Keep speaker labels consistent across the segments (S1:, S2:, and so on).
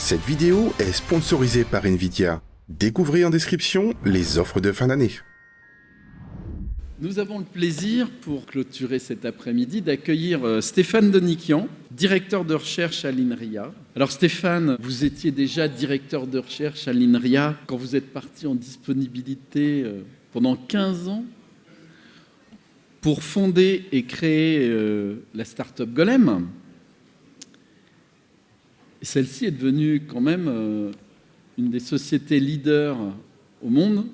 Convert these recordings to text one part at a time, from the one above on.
S1: Cette vidéo est sponsorisée par Nvidia. Découvrez en description les offres de fin d'année.
S2: Nous avons le plaisir, pour clôturer cet après-midi, d'accueillir Stéphane Denikian, directeur de recherche à l'INRIA. Alors Stéphane, vous étiez déjà directeur de recherche à l'INRIA quand vous êtes parti en disponibilité pendant 15 ans pour fonder et créer la start-up Golem. Celle-ci est devenue quand même une des sociétés leaders au monde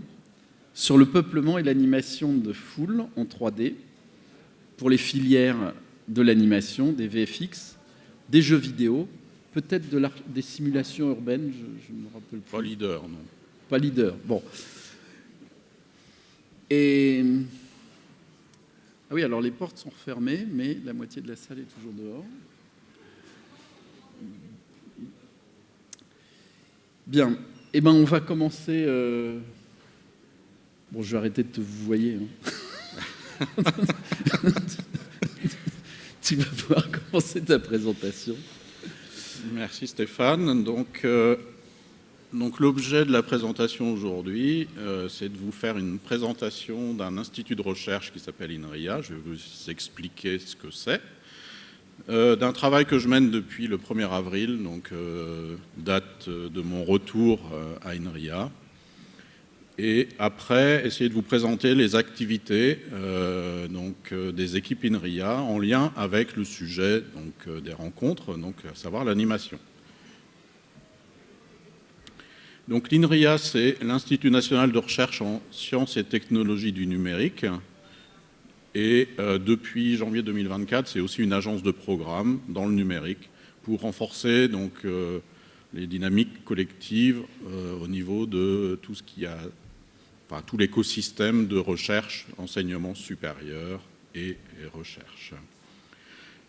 S2: sur le peuplement et l'animation de foule en 3D pour les filières de l'animation, des VFX, des jeux vidéo, peut-être des simulations urbaines, je ne me rappelle plus.
S3: Pas leader, non.
S2: Pas leader, bon. Et... Ah oui, alors les portes sont fermées, mais la moitié de la salle est toujours dehors. Bien, eh ben on va commencer... Bon, je vais arrêter de te vous voyez. Hein. Tu vas pouvoir commencer ta présentation.
S3: Merci Stéphane. Donc l'objet de la présentation aujourd'hui, c'est de vous faire une présentation d'un institut de recherche qui s'appelle INRIA. Je vais vous expliquer ce que c'est. D'un travail que je mène depuis le 1er avril, donc date de mon retour à INRIA. Et après, essayer de vous présenter les activités des équipes INRIA en lien avec le sujet des rencontres, donc à savoir l'animation. Donc l'INRIA, c'est l'Institut national de recherche en sciences et technologies du numérique. Et depuis janvier 2024, c'est aussi une agence de programme dans le numérique pour renforcer les dynamiques collectives au niveau de tout ce qui a, enfin, tout l'écosystème de recherche, enseignement supérieur et recherche.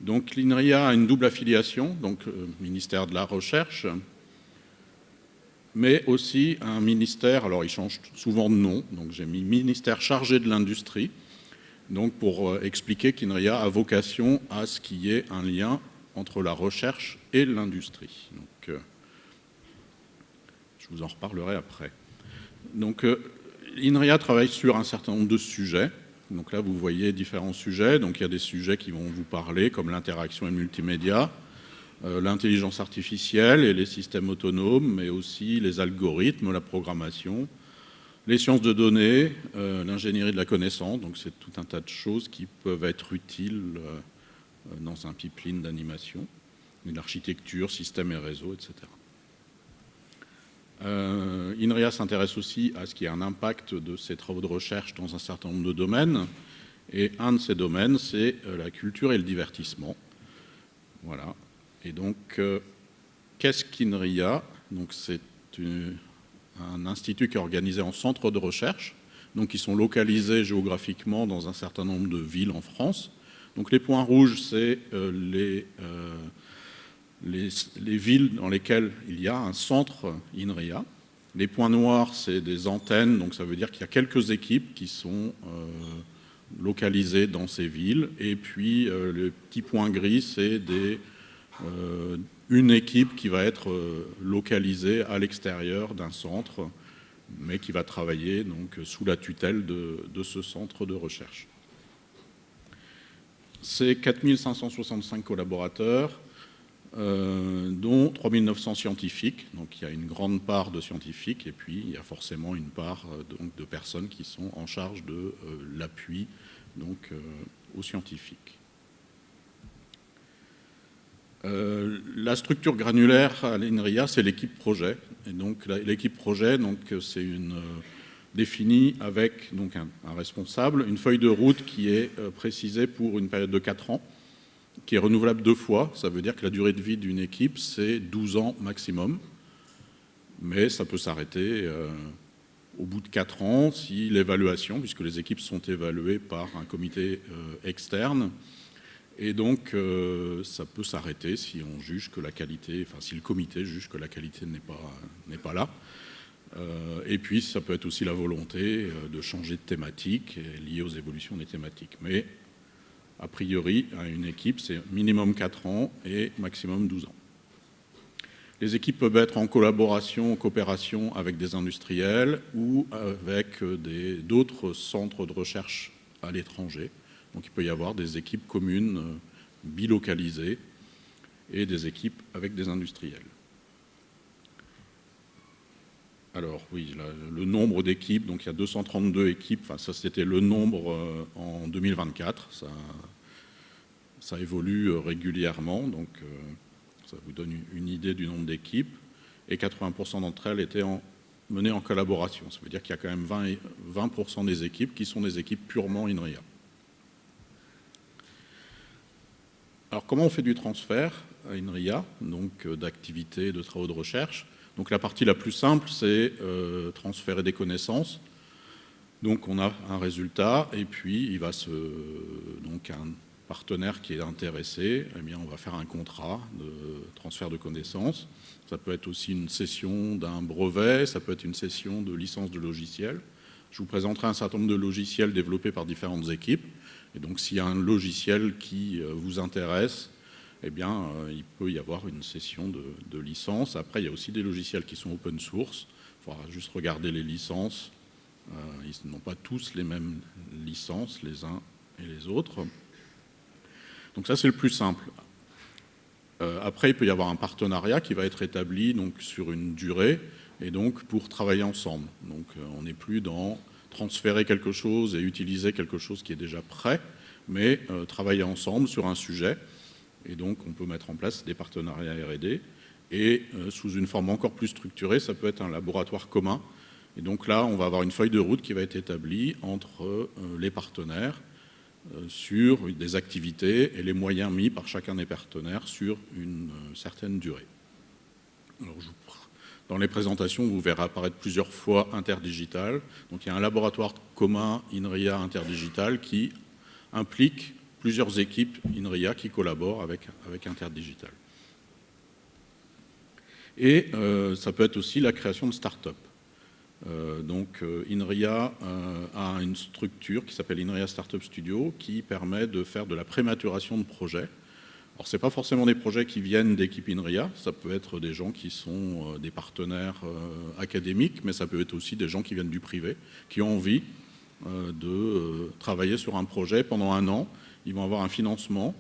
S3: Donc l'INRIA a une double affiliation, donc ministère de la Recherche, mais aussi un ministère, alors il change souvent de nom, donc j'ai mis ministère chargé de l'industrie, donc pour expliquer qu'INRIA a vocation à ce qu'il y ait un lien entre la recherche et l'industrie. Donc je vous en reparlerai après. Donc l'INRIA travaille sur un certain nombre de sujets. Donc là, vous voyez différents sujets. Donc il y a des sujets qui vont vous parler, comme l'interaction et le multimédia, l'intelligence artificielle et les systèmes autonomes, mais aussi les algorithmes, la programmation, les sciences de données, l'ingénierie de la connaissance. Donc c'est tout un tas de choses qui peuvent être utiles dans un pipeline d'animation, l'architecture, système et réseau, etc. INRIA s'intéresse aussi à ce qu'il y ait un impact de ces travaux de recherche dans un certain nombre de domaines. Et un de ces domaines, c'est la culture et le divertissement. Voilà. Et donc, qu'est-ce qu'INRIA? Donc, c'est un institut qui est organisé en centres de recherche, donc qui sont localisés géographiquement dans un certain nombre de villes en France. Donc, les points rouges, c'est les villes dans lesquelles il y a un centre INRIA. Les points noirs, c'est des antennes, donc ça veut dire qu'il y a quelques équipes qui sont localisées dans ces villes. Et puis, le petit point gris, c'est une équipe qui va être localisée à l'extérieur d'un centre, mais qui va travailler donc, sous la tutelle de ce centre de recherche. C'est 4565 collaborateurs, dont 3900 scientifiques, donc il y a une grande part de scientifiques, et puis il y a forcément une part de personnes qui sont en charge de l'appui aux scientifiques. La structure granulaire à l'INRIA, c'est l'équipe projet. Et donc l'équipe projet, c'est définie avec un responsable, une feuille de route qui est précisée pour une période de 4 ans, qui est renouvelable 2 fois. Ça veut dire que la durée de vie d'une équipe, c'est 12 ans maximum. Mais ça peut s'arrêter au bout de 4 ans si l'évaluation, puisque les équipes sont évaluées par un comité externe, et donc ça peut s'arrêter si on juge que la qualité, enfin si le comité juge que la qualité n'est pas là. Et puis ça peut être aussi la volonté de changer de thématique liée aux évolutions des thématiques. Mais a priori, à une équipe, c'est minimum 4 ans et maximum 12 ans. Les équipes peuvent être en collaboration, en coopération avec des industriels ou avec d'autres centres de recherche à l'étranger. Donc il peut y avoir des équipes communes bilocalisées et des équipes avec des industriels. Alors oui, le nombre d'équipes, donc il y a 232 équipes, enfin ça c'était le nombre en 2024, ça évolue régulièrement, donc ça vous donne une idée du nombre d'équipes, et 80% d'entre elles étaient menées en collaboration, ça veut dire qu'il y a quand même 20% des équipes qui sont des équipes purement INRIA. Alors comment on fait du transfert à INRIA, donc d'activités, de travaux de recherche? Donc la partie la plus simple, c'est transférer des connaissances. Donc on a un résultat et puis il va donc un partenaire qui est intéressé, eh bien on va faire un contrat de transfert de connaissances. Ça peut être aussi une cession d'un brevet, ça peut être une cession de licence de logiciel. Je vous présenterai un certain nombre de logiciels développés par différentes équipes. Et donc s'il y a un logiciel qui vous intéresse, eh bien, il peut y avoir une cession de licence. Après, il y a aussi des logiciels qui sont open source. Il faudra juste regarder les licences. Ils n'ont pas tous les mêmes licences, les uns et les autres. Donc ça, c'est le plus simple. Après, il peut y avoir un partenariat qui va être établi donc, sur une durée, et donc pour travailler ensemble. Donc on n'est plus dans transférer quelque chose et utiliser quelque chose qui est déjà prêt, mais travailler ensemble sur un sujet. Et donc, on peut mettre en place des partenariats R&D. Et sous une forme encore plus structurée, ça peut être un laboratoire commun. Et donc là, on va avoir une feuille de route qui va être établie entre les partenaires sur des activités et les moyens mis par chacun des partenaires sur une certaine durée. Alors, dans les présentations, vous verrez apparaître plusieurs fois interdigital. Donc, il y a un laboratoire commun INRIA interdigital qui implique plusieurs équipes INRIA qui collaborent avec Interdigital. Et ça peut être aussi la création de start-up. Donc INRIA a une structure qui s'appelle INRIA Startup Studio qui permet de faire de la prématuration de projets. Alors ce n'est pas forcément des projets qui viennent d'équipes INRIA, ça peut être des gens qui sont des partenaires académiques, mais ça peut être aussi des gens qui viennent du privé, qui ont envie de travailler sur un projet pendant un an. Ils vont avoir un financement,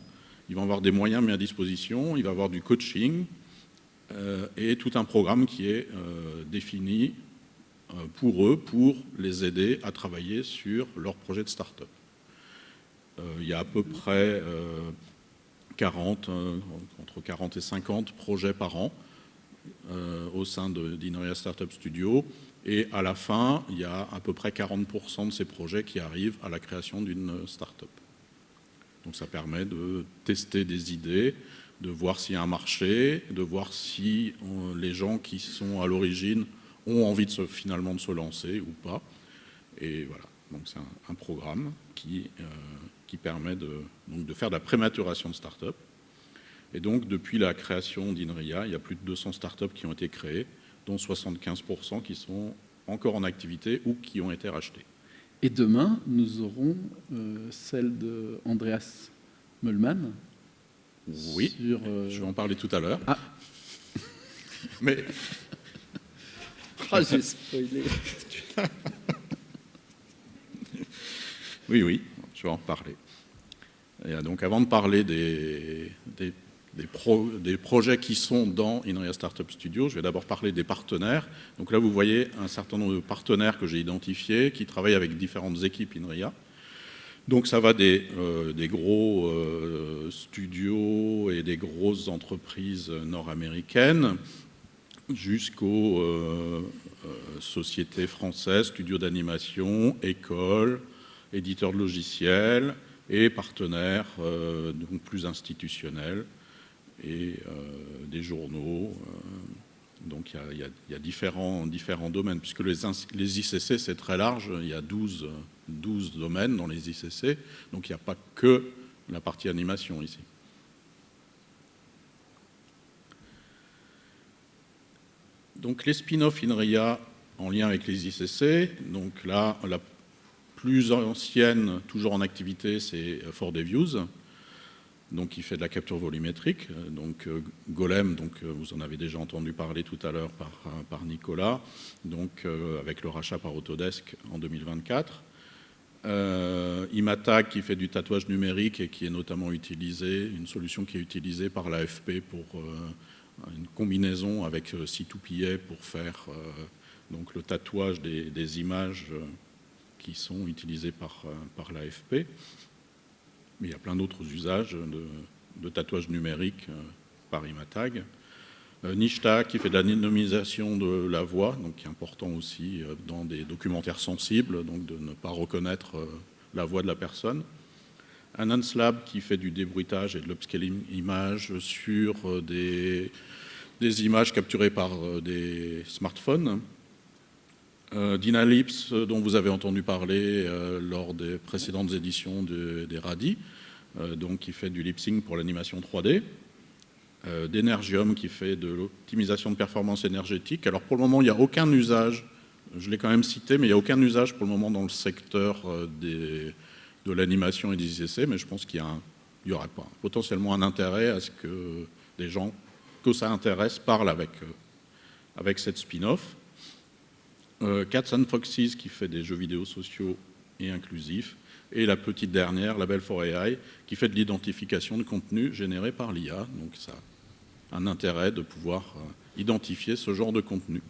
S3: ils vont avoir des moyens mis à disposition, il va y avoir du coaching et tout un programme qui est défini pour eux, pour les aider à travailler sur leur projet de start-up. Il y a à peu près entre 40 et 50 projets par an au sein d'INRIA Startup Studio. Et à la fin, il y a à peu près 40% de ces projets qui arrivent à la création d'une start-up. Donc ça permet de tester des idées, de voir s'il y a un marché, de voir si les gens qui sont à l'origine ont envie finalement de se lancer ou pas. Et voilà, donc c'est un programme qui permet de faire de la prématuration de start-up. Et donc depuis la création d'INRIA, il y a plus de 200 start-up qui ont été créées, dont 75% qui sont encore en activité ou qui ont été rachetées.
S2: Et demain, nous aurons celle de Andreas Möllmann.
S3: Oui, je vais en parler tout à l'heure.
S2: Ah.
S3: Mais...
S2: Ah, j'ai spoilé.
S3: Oui, je vais en parler. Et donc avant de parler des projets qui sont dans INRIA Startup Studio, je vais d'abord parler des partenaires. Donc là, vous voyez un certain nombre de partenaires que j'ai identifiés qui travaillent avec différentes équipes INRIA. Donc ça va des gros studios et des grosses entreprises nord-américaines jusqu'aux sociétés françaises, studios d'animation, écoles, éditeurs de logiciels et partenaires donc plus institutionnels et des journaux. Donc il y a différents domaines, puisque les ICC c'est très large, il y a 12 domaines dans les ICC, donc il n'y a pas que la partie animation ici. Donc les spin-off INRIA en lien avec les ICC, donc là plus ancienne, toujours en activité, c'est For Deviews. donc qui fait de la capture volumétrique, donc Golem, donc vous en avez déjà entendu parler tout à l'heure par Nicolas, donc avec le rachat par Autodesk en 2024. Imatag qui fait du tatouage numérique et qui est notamment utilisé, une solution qui est utilisée par l'AFP pour une combinaison avec C2PA pour faire donc le tatouage des images qui sont utilisées par l'AFP. Mais il y a plein d'autres usages de tatouage numérique par Imatag. Nishta qui fait de l'anonymisation de la voix, donc qui est important aussi dans des documentaires sensibles, donc de ne pas reconnaître la voix de la personne. Ananslab qui fait du débruitage et de l'upscaling images sur des images capturées par des smartphones. Dynalips, dont vous avez entendu parler lors des précédentes éditions des RADI, donc qui fait du lip-sync pour l'animation 3D. D'Energium qui fait de l'optimisation de performance énergétique. Alors pour le moment, il n'y a aucun usage, je l'ai quand même cité, mais il n'y a aucun usage pour le moment dans le secteur de l'animation et des ICC, mais je pense qu'il y aurait pas potentiellement un intérêt à ce que des gens que ça intéresse parlent avec cette spin-off. Cats and Foxes qui fait des jeux vidéo sociaux et inclusifs. Et la petite dernière, Label for AI, qui fait de l'identification de contenu généré par l'IA. Donc ça a un intérêt de pouvoir identifier ce genre de contenu.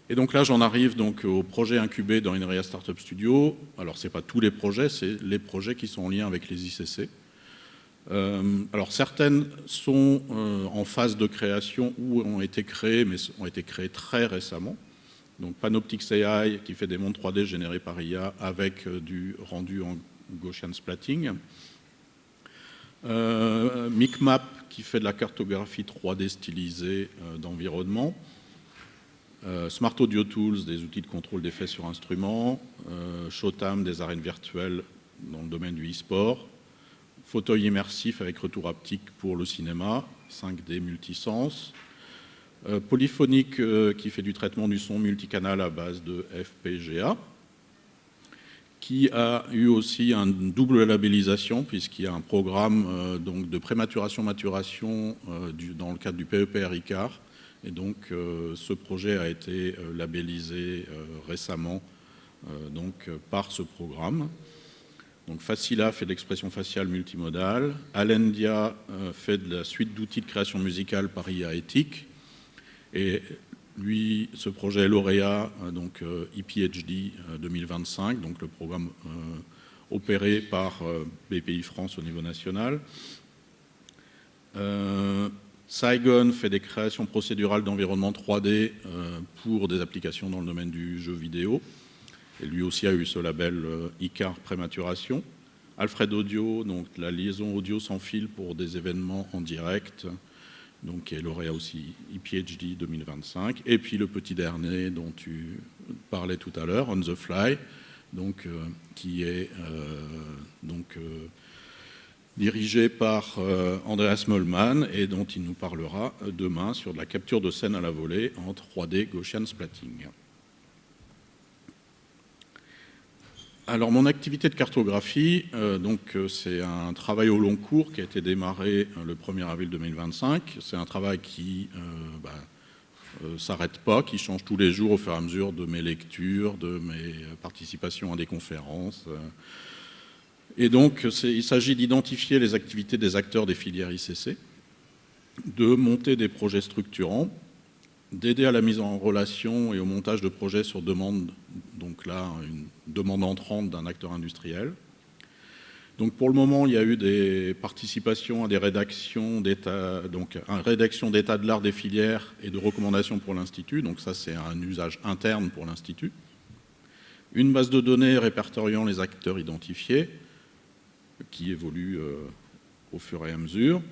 S3: Et donc là, j'en arrive donc au projet incubé dans INRIA Startup Studio. Alors, ce n'est pas tous les projets, c'est les projets qui sont en lien avec les ICC. Alors, certaines sont en phase de création ou ont été créées, mais ont été créées très récemment. Donc Panoptix AI qui fait des mondes 3D générés par IA avec du rendu en Gaussian splatting. Micmap qui fait de la cartographie 3D stylisée d'environnement. Smart Audio Tools, des outils de contrôle d'effets sur instruments. Shotam, des arènes virtuelles dans le domaine du e-sport. Fauteuil immersif avec retour haptique pour le cinéma, 5D multisens. Polyphonique qui fait du traitement du son multicanal à base de FPGA, qui a eu aussi une double labellisation puisqu'il y a un programme donc de prématuration-maturation dans le cadre du PEPR ICAR. Et donc ce projet a été labellisé récemment donc, par ce programme. Donc Facila fait de l'expression faciale multimodale. Alendia fait de la suite d'outils de création musicale par IA éthique. Et lui, ce projet est lauréat, donc ePhD 2025, donc le programme opéré par BPI France au niveau national. Saigon fait des créations procédurales d'environnement 3D pour des applications dans le domaine du jeu vidéo. Et lui aussi a eu ce label ICAR prématuration. Alfred Audio, donc la liaison audio sans fil pour des événements en direct, donc qui est lauréat aussi ePhD 2025. Et puis le petit dernier dont tu parlais tout à l'heure, On the Fly, donc, qui est dirigé par Andreas Mollmann et dont il nous parlera demain sur de la capture de scène à la volée en 3D Gaussian splatting. Alors mon activité de cartographie, c'est un travail au long cours qui a été démarré le 1er avril 2025. C'est un travail qui s'arrête pas, qui change tous les jours au fur et à mesure de mes lectures, de mes participations à des conférences. Et donc il s'agit d'identifier les activités des acteurs des filières ICC, de monter des projets structurants, d'aider à la mise en relation et au montage de projets sur demande, donc là, une demande entrante d'un acteur industriel. Donc pour le moment, il y a eu des participations à des rédactions d'état, donc une rédaction d'état de l'art des filières et de recommandations pour l'Institut, donc ça c'est un usage interne pour l'Institut. Une base de données répertoriant les acteurs identifiés, qui évolue au fur et à mesure.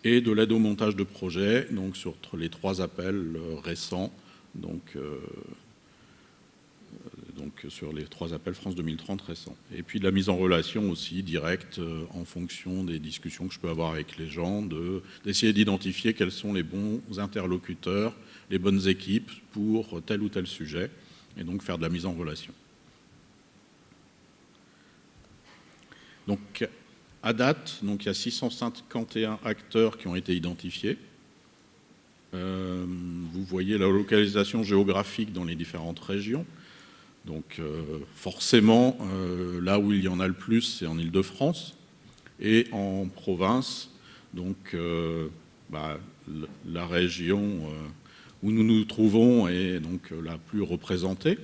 S3: Et de l'aide au montage de projets, donc sur les 3 appels récents, donc sur les 3 appels France 2030 récents. Et puis de la mise en relation aussi directe en fonction des discussions que je peux avoir avec les gens, d'essayer d'identifier quels sont les bons interlocuteurs, les bonnes équipes pour tel ou tel sujet, et donc faire de la mise en relation. Donc, à date, donc, il y a 651 acteurs qui ont été identifiés. Vous voyez la localisation géographique dans les différentes régions. Donc, forcément, là où il y en a le plus, c'est en Île-de-France. Et en province, donc, la région où nous nous trouvons est donc la plus représentée.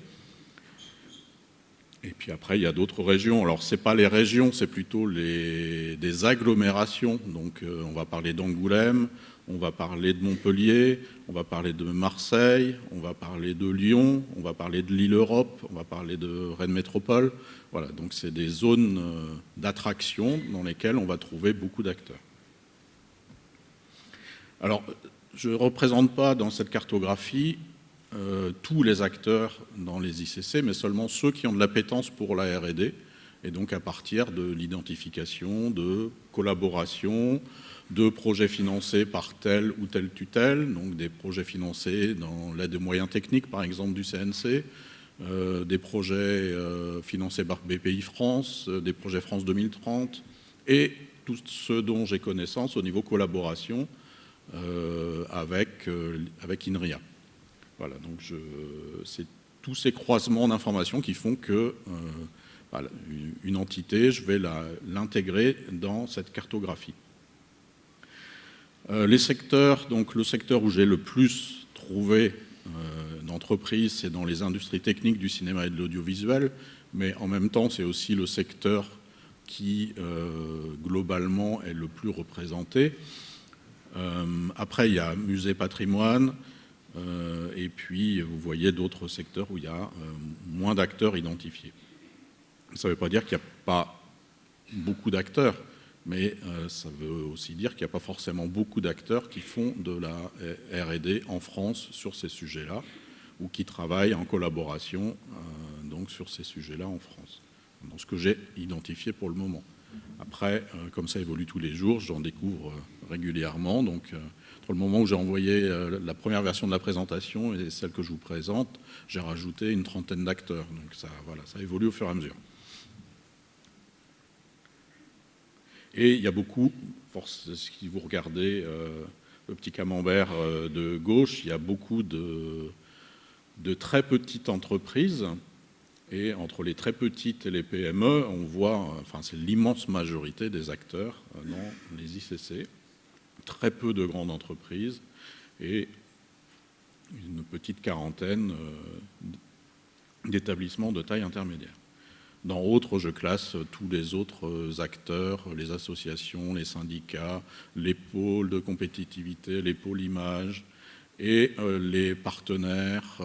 S3: Et puis après, il y a d'autres régions. Alors, ce n'est pas les régions, c'est plutôt des agglomérations. Donc, on va parler d'Angoulême, on va parler de Montpellier, on va parler de Marseille, on va parler de Lyon, on va parler de l'Île-Europe, on va parler de Rennes Métropole. Voilà, donc c'est des zones d'attraction dans lesquelles on va trouver beaucoup d'acteurs. Alors, je ne représente pas dans cette cartographie tous les acteurs dans les ICC, mais seulement ceux qui ont de l'appétence pour la R&D, et donc à partir de l'identification, de collaboration, de projets financés par telle ou telle tutelle, donc des projets financés dans l'aide des moyens techniques, par exemple du CNC, des projets financés par BPI France, des projets France 2030, et tout ce dont j'ai connaissance au niveau collaboration avec INRIA. Voilà, donc c'est tous ces croisements d'informations qui font que voilà, une entité, je vais l'intégrer dans cette cartographie. Les secteurs, donc le secteur où j'ai le plus trouvé d'entreprises, c'est dans les industries techniques du cinéma et de l'audiovisuel, mais en même temps, c'est aussi le secteur qui, globalement, est le plus représenté. Après, il y a musée patrimoine, et puis vous voyez d'autres secteurs où il y a moins d'acteurs identifiés. Ça ne veut pas dire qu'il n'y a pas beaucoup d'acteurs, mais ça veut aussi dire qu'il n'y a pas forcément beaucoup d'acteurs qui font de la R&D en France sur ces sujets-là, ou qui travaillent en collaboration donc sur ces sujets-là en France, dans ce que j'ai identifié pour le moment. Après, comme ça évolue tous les jours, j'en découvre régulièrement. Donc, entre le moment où j'ai envoyé la première version de la présentation et celle que je vous présente, j'ai rajouté une trentaine d'acteurs. Donc, ça, voilà, ça évolue au fur et à mesure. Et il y a beaucoup, si vous regardez le petit camembert de gauche, il y a beaucoup de très petites entreprises. Et entre les très petites et les PME, on voit, enfin c'est l'immense majorité des acteurs dans les ICC, très peu de grandes entreprises et une petite quarantaine d'établissements de taille intermédiaire. Dans autres, je classe tous les autres acteurs, les associations, les syndicats, les pôles de compétitivité, les pôles images et les partenaires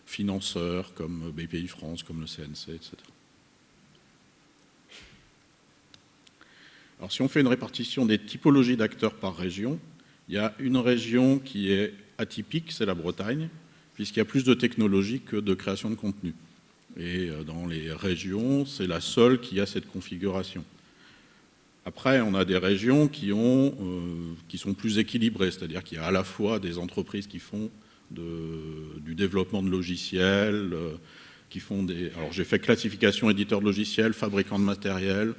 S3: financeurs comme BPI France, comme le CNC, etc. Alors si on fait une répartition des typologies d'acteurs par région, il y a une région qui est atypique, c'est la Bretagne, puisqu'il y a plus de technologie que de création de contenu. Et dans les régions, c'est la seule qui a cette configuration. Après, on a des régions qui sont plus équilibrées, c'est-à-dire qu'il y a à la fois des entreprises qui font du développement de logiciels, qui font des... Alors j'ai fait classification éditeur de logiciels, fabricant de matériel,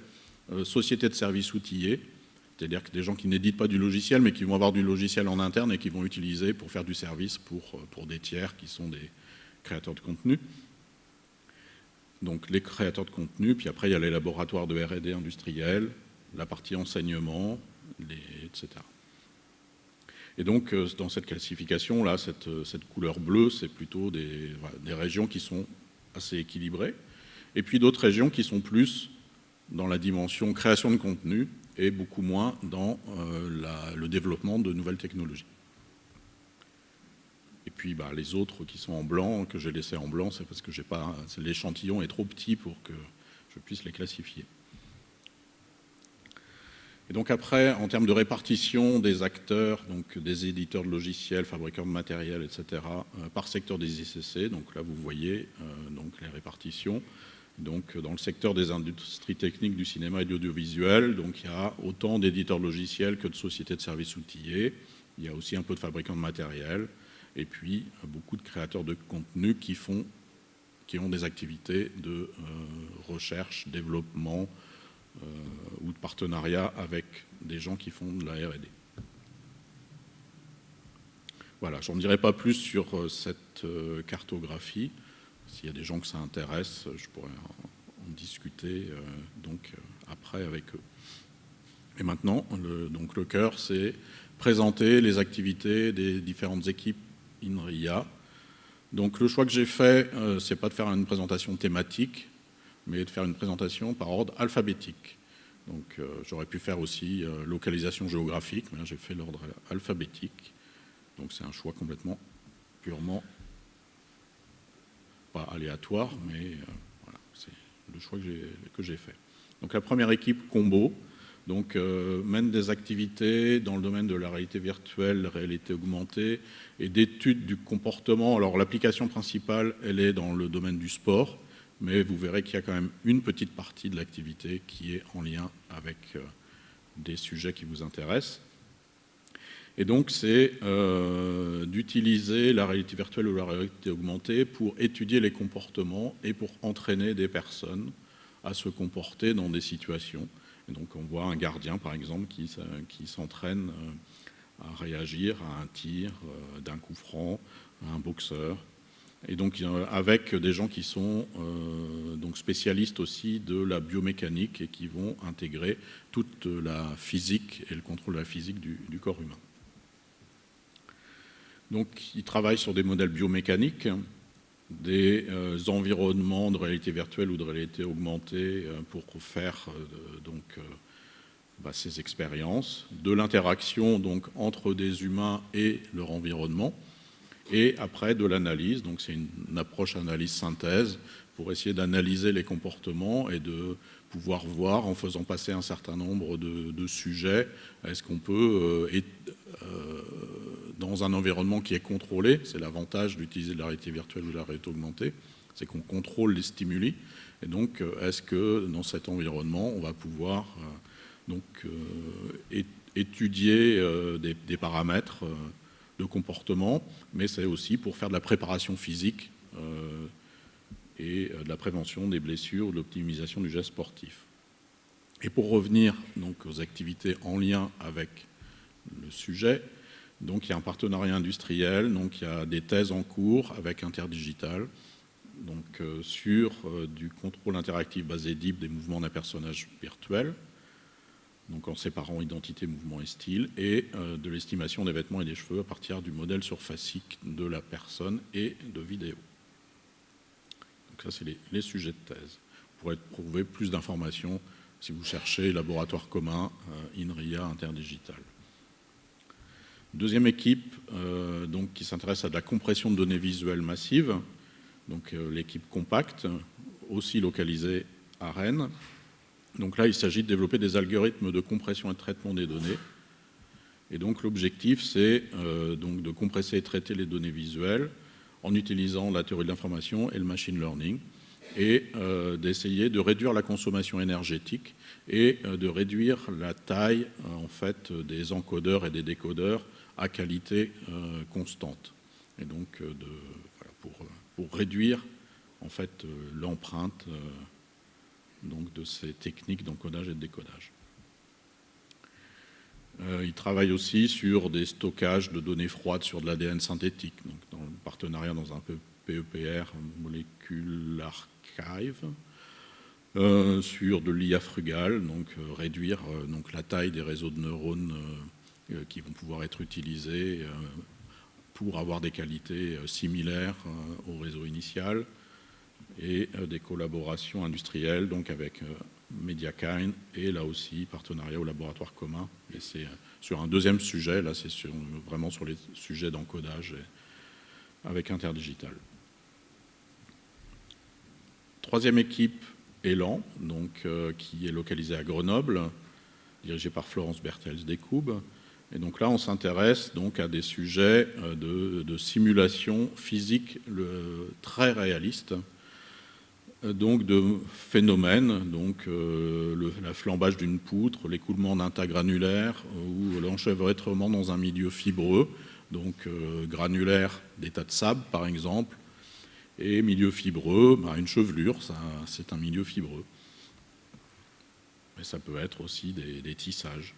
S3: société de services outillés, c'est-à-dire que des gens qui n'éditent pas du logiciel, mais qui vont avoir du logiciel en interne et qui vont utiliser pour faire du service pour des tiers qui sont des créateurs de contenu. Donc les créateurs de contenu, puis après il y a les laboratoires de R&D industriels, la partie enseignement, etc. Et donc, dans cette classification-là, cette couleur bleue, c'est plutôt des régions qui sont assez équilibrées. Et puis d'autres régions qui sont plus dans la dimension création de contenu et beaucoup moins dans le développement de nouvelles technologies. Et puis les autres qui sont en blanc, que j'ai laissés en blanc, c'est parce que l'échantillon est trop petit pour que je puisse les classifier. Et donc après, en termes de répartition des acteurs, donc des éditeurs de logiciels, fabricants de matériel, etc., par secteur des ICC, donc là vous voyez donc les répartitions. Donc dans le secteur des industries techniques du cinéma et de l'audiovisuel, donc il y a autant d'éditeurs de logiciels que de sociétés de services outillés. Il y a aussi un peu de fabricants de matériel, et puis beaucoup de créateurs de contenu qui ont des activités de recherche, développement, ou de partenariat avec des gens qui font de la R&D. Voilà, je n'en dirai pas plus sur cette cartographie. S'il y a des gens que ça intéresse, je pourrais en discuter après avec eux. Et maintenant, le cœur, c'est présenter les activités des différentes équipes INRIA. Donc le choix que j'ai fait, c'est pas de faire une présentation thématique, mais de faire une présentation par ordre alphabétique. Donc j'aurais pu faire aussi localisation géographique, mais là j'ai fait l'ordre alphabétique. Donc c'est un choix complètement, purement, pas aléatoire, mais voilà, c'est le choix que j'ai fait. Donc la première équipe, Combo, donc, mène des activités dans le domaine de la réalité virtuelle, réalité augmentée et d'études du comportement. Alors l'application principale, elle est dans le domaine du sport, mais vous verrez qu'il y a quand même une petite partie de l'activité qui est en lien avec des sujets qui vous intéressent. Et donc c'est d'utiliser la réalité virtuelle ou la réalité augmentée pour étudier les comportements et pour entraîner des personnes à se comporter dans des situations. Et donc on voit un gardien, par exemple, qui s'entraîne à réagir à un tir d'un coup franc, à un boxeur. Et donc avec des gens qui sont donc spécialistes aussi de la biomécanique et qui vont intégrer toute la physique et le contrôle de la physique du corps humain. Donc ils travaillent sur des modèles biomécaniques, des environnements de réalité virtuelle ou de réalité augmentée pour faire ces expériences, de l'interaction donc entre des humains et leur environnement, et après de l'analyse. Donc c'est une approche analyse synthèse pour essayer d'analyser les comportements et de pouvoir voir, en faisant passer un certain nombre de sujets, est-ce qu'on peut, dans un environnement qui est contrôlé, c'est l'avantage d'utiliser de la réalité virtuelle ou de la réalité augmentée, c'est qu'on contrôle les stimuli, et donc est-ce que dans cet environnement, on va pouvoir étudier des paramètres de comportement, mais c'est aussi pour faire de la préparation physique et de la prévention des blessures ou de l'optimisation du geste sportif. Et pour revenir donc aux activités en lien avec le sujet, donc il y a un partenariat industriel, donc il y a des thèses en cours avec Interdigital, donc sur du contrôle interactif basé DIP des mouvements d'un personnage virtuel, donc en séparant identité, mouvement et style, et de l'estimation des vêtements et des cheveux à partir du modèle surfacique de la personne et de vidéo. Donc ça, c'est les sujets de thèse. Vous pourrez trouver plus d'informations si vous cherchez laboratoire commun, INRIA, Interdigital. Deuxième équipe donc, qui s'intéresse à de la compression de données visuelles massives, donc l'équipe Compact, aussi localisée à Rennes. Donc là, il s'agit de développer des algorithmes de compression et de traitement des données. Et donc l'objectif, c'est donc de compresser et traiter les données visuelles en utilisant la théorie de l'information et le machine learning, et d'essayer de réduire la consommation énergétique et de réduire la taille en fait, des encodeurs et des décodeurs à qualité constante. Et donc voilà, pour réduire en fait, l'empreinte donc de ces techniques d'encodage et de décodage. Il travaille aussi sur des stockages de données froides sur de l'ADN synthétique, donc dans le partenariat dans un PEPR, Molecule Archive, sur de l'IA frugale, donc réduire donc la taille des réseaux de neurones qui vont pouvoir être utilisés pour avoir des qualités similaires au réseau initial, et des collaborations industrielles donc avec MediaKind, et là aussi partenariat au laboratoire commun. Et c'est sur un deuxième sujet, là c'est vraiment sur les sujets d'encodage avec Interdigital. Troisième équipe, Elan, donc, qui est localisée à Grenoble, dirigée par Florence Berthels-Descoubes. Et donc là, on s'intéresse donc à des sujets de simulation physique très réalistes, donc de phénomènes, donc la flambage d'une poutre, l'écoulement d'un tas granulaire ou l'enchevêtrement dans un milieu fibreux, donc granulaire des tas de sable par exemple, et milieu fibreux, une chevelure, c'est un milieu fibreux. mais ça peut être aussi des tissages.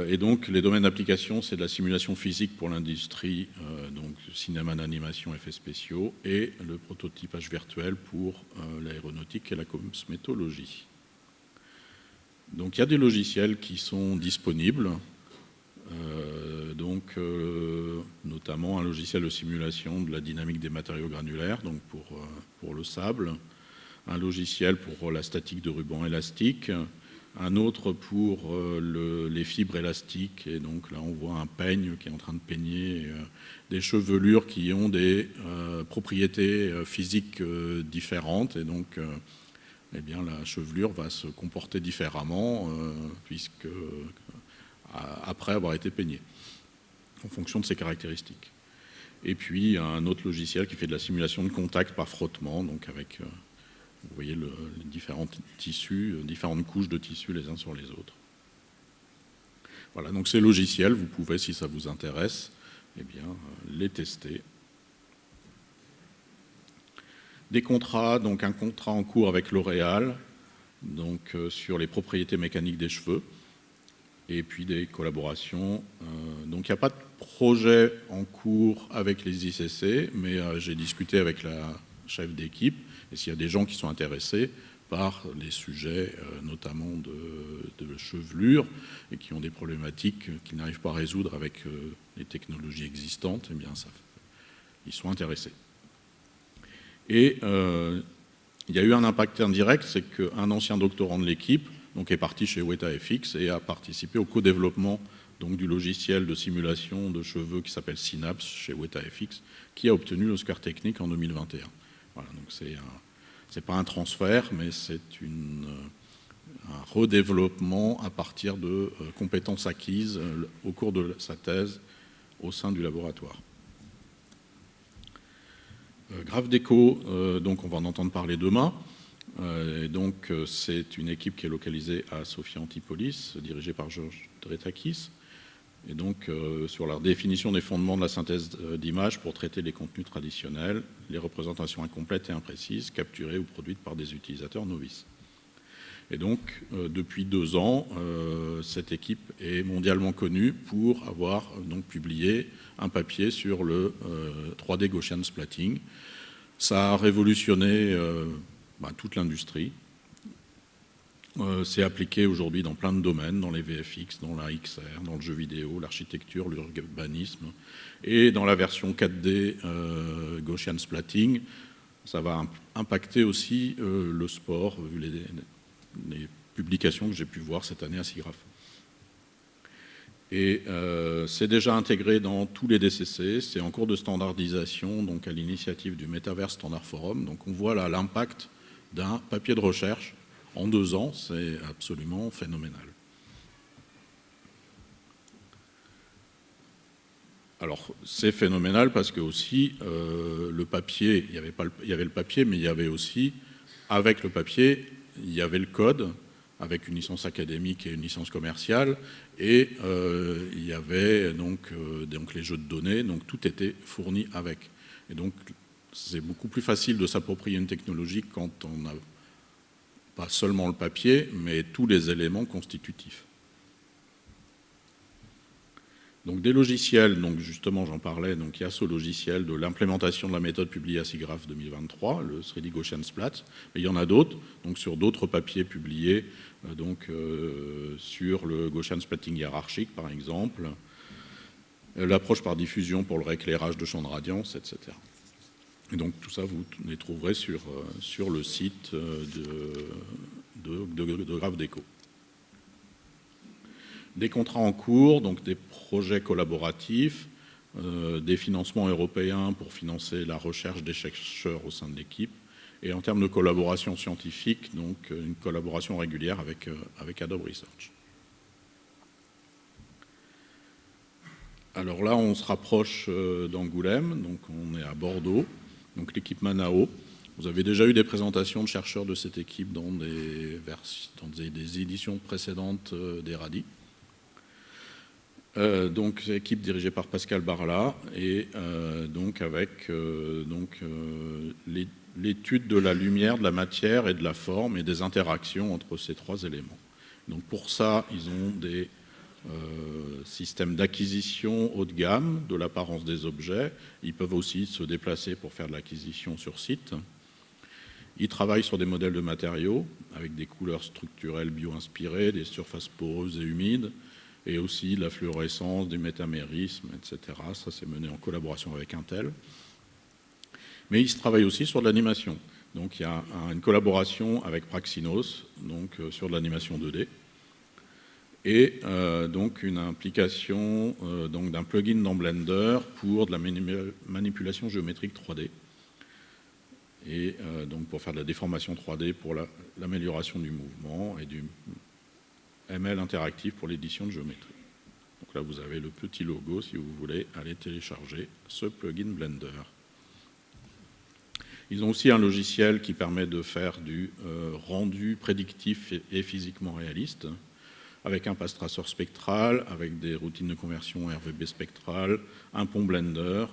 S3: Et donc les domaines d'application, c'est de la simulation physique pour l'industrie, donc cinéma d'animation, effets spéciaux, et le prototypage virtuel pour l'aéronautique et la cosmétologie. Donc il y a des logiciels qui sont disponibles, notamment un logiciel de simulation de la dynamique des matériaux granulaires, donc pour le sable, un logiciel pour la statique de ruban élastique, un autre pour les fibres élastiques, et donc là on voit un peigne qui est en train de peigner des chevelures qui ont des propriétés physiques différentes, et donc eh bien, la chevelure va se comporter différemment puisque après avoir été peignée, en fonction de ses caractéristiques. Et puis un autre logiciel qui fait de la simulation de contact par frottement, donc avec vous voyez les différents tissus, différentes couches de tissus les uns sur les autres. Voilà, donc ces logiciels, vous pouvez, si ça vous intéresse, eh bien, les tester. Des contrats, donc un contrat en cours avec L'Oréal, donc sur les propriétés mécaniques des cheveux, et puis des collaborations. Donc il n'y a pas de projet en cours avec les ICC, mais j'ai discuté avec la chef d'équipe, et s'il y a des gens qui sont intéressés par les sujets notamment de chevelure et qui ont des problématiques qu'ils n'arrivent pas à résoudre avec les technologies existantes, eh bien ils sont intéressés. Et il y a eu un impact indirect, c'est qu'un ancien doctorant de l'équipe donc, est parti chez WetaFX et a participé au co-développement donc, du logiciel de simulation de cheveux qui s'appelle Synapse chez WetaFX, qui a obtenu l'Oscar technique en 2021. Voilà, donc c'est pas un transfert, mais c'est un redéveloppement à partir de compétences acquises au cours de sa thèse au sein du laboratoire. GraphDeco, donc on va en entendre parler demain. Donc c'est une équipe qui est localisée à Sophia Antipolis, dirigée par Georges Dretakis. Et donc sur la définition des fondements de la synthèse d'images pour traiter les contenus traditionnels, les représentations incomplètes et imprécises, capturées ou produites par des utilisateurs novices. Et donc depuis 2 ans, cette équipe est mondialement connue pour avoir donc publié un papier sur le 3D Gaussian splatting. Ça a révolutionné toute l'industrie. C'est appliqué aujourd'hui dans plein de domaines, dans les VFX, dans la XR, dans le jeu vidéo, l'architecture, l'urbanisme. Et dans la version 4D Gaussian splatting, ça va impacter aussi le sport, vu les publications que j'ai pu voir cette année à SIGGRAPH. Et c'est déjà intégré dans tous les DCC, c'est en cours de standardisation, donc à l'initiative du Metaverse Standard Forum. Donc on voit là l'impact d'un papier de recherche en 2 ans, c'est absolument phénoménal. Alors c'est phénoménal parce que aussi le papier, il y avait le papier, mais il y avait aussi, avec le papier, il y avait le code, avec une licence académique et une licence commerciale, et il y avait donc les jeux de données, donc tout était fourni avec. Et donc c'est beaucoup plus facile de s'approprier une technologie quand on n'a pas seulement le papier, mais tous les éléments constitutifs. Donc des logiciels, donc justement j'en parlais, donc il y a ce logiciel de l'implémentation de la méthode publiée à SIGGRAPH 2023, le 3D Gaussian Splat, mais il y en a d'autres, donc sur d'autres papiers publiés, sur le Gaussian Splatting hiérarchique par exemple, l'approche par diffusion pour le rééclairage de champs de radiance, etc. Et donc tout ça, vous les trouverez sur le site de GraphDeco. Des contrats en cours, donc des projets collaboratifs, des financements européens pour financer la recherche des chercheurs au sein de l'équipe, et en termes de collaboration scientifique, donc une collaboration régulière avec Adobe Research. Alors là, on se rapproche d'Angoulême, donc on est à Bordeaux, donc l'équipe Manao. Vous avez déjà eu des présentations de chercheurs de cette équipe dans des éditions précédentes des RADI. Donc équipe dirigée par Pascal Barla et donc avec l'étude de la lumière, de la matière et de la forme et des interactions entre ces trois éléments. Donc pour ça, ils ont des systèmes d'acquisition haut de gamme de l'apparence des objets. Ils peuvent aussi se déplacer pour faire de l'acquisition sur site. Ils travaillent sur des modèles de matériaux avec des couleurs structurelles bio-inspirées, des surfaces poreuses et humides, et aussi la fluorescence, du métamérisme, etc. Ça, c'est mené en collaboration avec Intel. Mais ils travaillent aussi sur de l'animation. Donc il y a une collaboration avec Praxinos, donc, sur de l'animation 2D. Et donc une implication donc d'un plugin dans Blender pour de la manipulation géométrique 3D. Et donc pour faire de la déformation 3D pour l'amélioration du mouvement et du ML interactif pour l'édition de géométrie. Donc là, vous avez le petit logo si vous voulez aller télécharger ce plugin Blender. Ils ont aussi un logiciel qui permet de faire du rendu prédictif et physiquement réaliste, avec un path tracer spectral, avec des routines de conversion RVB spectral, un pont Blender,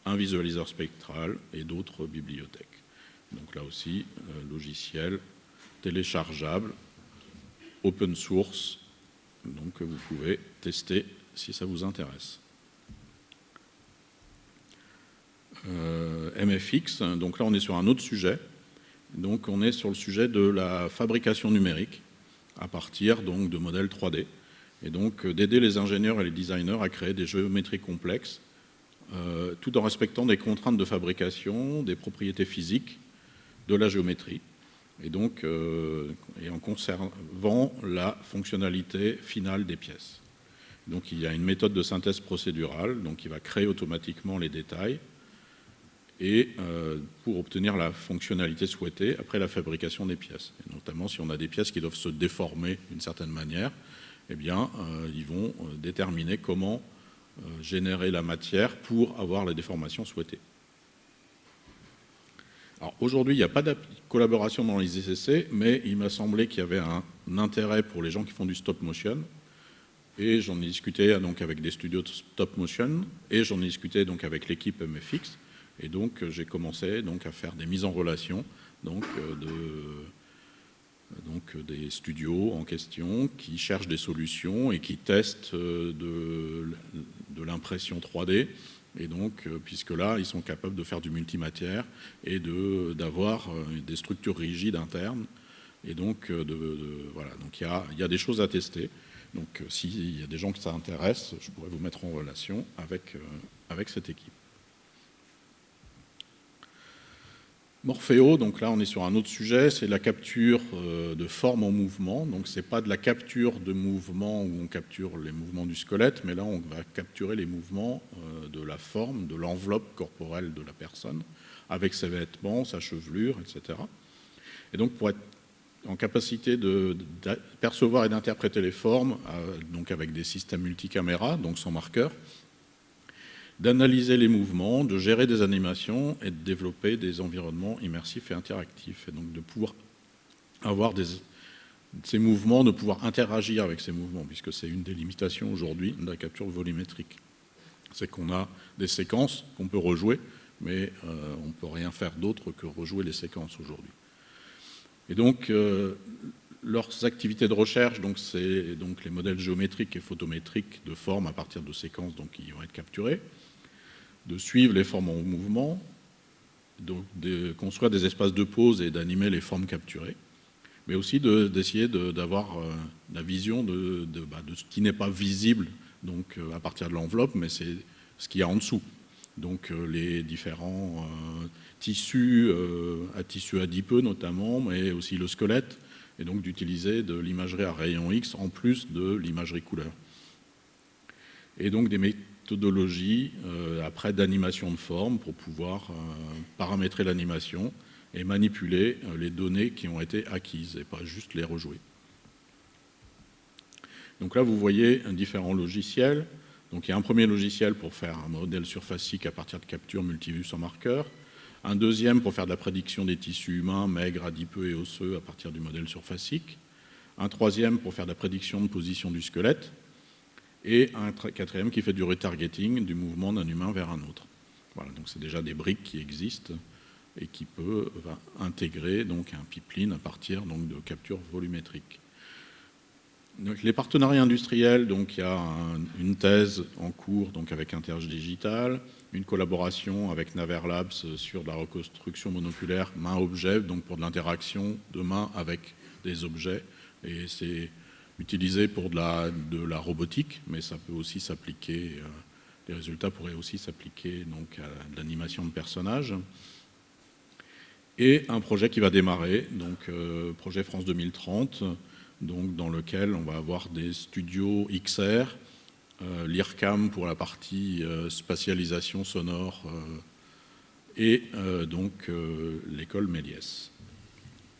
S3: un visualiseur spectral et d'autres bibliothèques. Donc là aussi, logiciel téléchargeable, open source, donc que vous pouvez tester si ça vous intéresse. MFX, donc là on est sur un autre sujet. Donc on est sur le sujet de la fabrication numérique à partir donc de modèles 3D, et donc d'aider les ingénieurs et les designers à créer des géométries complexes, tout en respectant des contraintes de fabrication, des propriétés physiques de la géométrie, et donc et en conservant la fonctionnalité finale des pièces. Donc il y a une méthode de synthèse procédurale, donc qui va créer automatiquement les détails, et pour obtenir la fonctionnalité souhaitée après la fabrication des pièces. Et notamment si on a des pièces qui doivent se déformer d'une certaine manière, eh bien, ils vont déterminer comment générer la matière pour avoir la déformation souhaitée. Alors aujourd'hui, il n'y a pas de collaboration dans les ICC, mais il m'a semblé qu'il y avait un intérêt pour les gens qui font du stop motion. Et j'en ai discuté donc avec des studios de stop motion, et j'en ai discuté donc avec l'équipe MFX. Et donc j'ai commencé donc à faire des mises en relation donc, des studios en question qui cherchent des solutions et qui testent de l'impression 3D. Et donc, puisque là, ils sont capables de faire du multimatière et d'avoir des structures rigides internes. Et donc, voilà. Donc il y a des choses à tester. Donc s'il y a des gens que ça intéresse, je pourrais vous mettre en relation avec cette équipe. Morpheo, donc là on est sur un autre sujet, c'est la capture de forme en mouvement. Donc c'est pas de la capture de mouvement où on capture les mouvements du squelette, mais là on va capturer les mouvements de la forme, de l'enveloppe corporelle de la personne, avec ses vêtements, sa chevelure, etc. Et donc pour être en capacité de percevoir et d'interpréter les formes, donc avec des systèmes multicaméras, donc sans marqueur, d'analyser les mouvements, de gérer des animations et de développer des environnements immersifs et interactifs. Et donc de pouvoir avoir ces mouvements, de pouvoir interagir avec ces mouvements, puisque c'est une des limitations aujourd'hui de la capture volumétrique. C'est qu'on a des séquences qu'on peut rejouer, mais on ne peut rien faire d'autre que rejouer les séquences aujourd'hui. Et donc, leurs activités de recherche, c'est donc les modèles géométriques et photométriques de formes à partir de séquences donc, qui vont être capturées, de suivre les formes en mouvement, de construire des espaces de pause et d'animer les formes capturées, mais aussi d'essayer d'avoir la vision de ce qui n'est pas visible donc, à partir de l'enveloppe, mais c'est ce qu'il y a en dessous. Donc les différents tissus, tissus adipeux notamment, mais aussi le squelette, et donc d'utiliser de l'imagerie à rayon X en plus de l'imagerie couleur. Et donc des méthodologies après d'animation de forme pour pouvoir paramétrer l'animation et manipuler les données qui ont été acquises et pas juste les rejouer. Donc là vous voyez différents logiciels. Donc il y a un premier logiciel pour faire un modèle surfacique à partir de captures multivue sans marqueur, un deuxième pour faire de la prédiction des tissus humains, maigres, adipeux et osseux à partir du modèle surfacique, un troisième pour faire de la prédiction de position du squelette, et un quatrième qui fait du retargeting du mouvement d'un humain vers un autre. Voilà, donc c'est déjà des briques qui existent et qui peut intégrer donc un pipeline à partir donc, de capture volumétrique. Donc, les partenariats industriels, donc, il y a une thèse en cours donc, avec Interge Digital, une collaboration avec Naver Labs sur de la reconstruction monoculaire main-objet, donc pour de l'interaction de main avec des objets. Et c'est utilisé pour de la robotique, mais ça peut aussi s'appliquer, les résultats pourraient aussi s'appliquer donc, à l'animation de personnages. Et un projet qui va démarrer, donc projet France 2030, donc, dans lequel on va avoir des studios XR, l'IRCAM pour la partie spatialisation sonore et donc l'école Méliès.